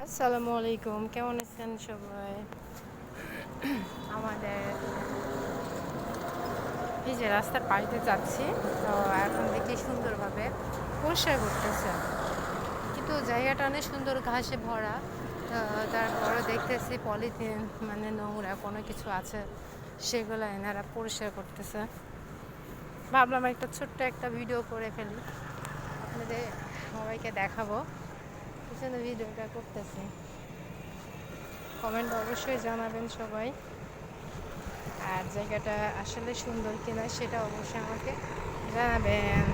আসসালামু আলাইকুম, কেমন আছেন সবাই? আমাদের এই যে রাস্তার পাশ দিয়ে যাচ্ছি, তো এখন দেখি সুন্দরভাবে পরিষ্কার করতেছে, কিন্তু জায়গাটা অনেক সুন্দর ঘাসে ভরা। তো তারপরও দেখতেছি পলিথিন মানে নোংরা কোনো কিছু আছে, সেগুলো এনারা পরিষ্কার করতেছে। ভাবলাম একটা ছোট্ট একটা ভিডিও করে ফেলি, আপনাদের সবাইকে দেখাবো। এই জন্য ভিডিওটা করতেছি। কমেন্ট অবশ্যই জানাবেন সবাই, আর জায়গাটা আসলে সুন্দর কিনা সেটা অবশ্যই আমাকে জানাবেন।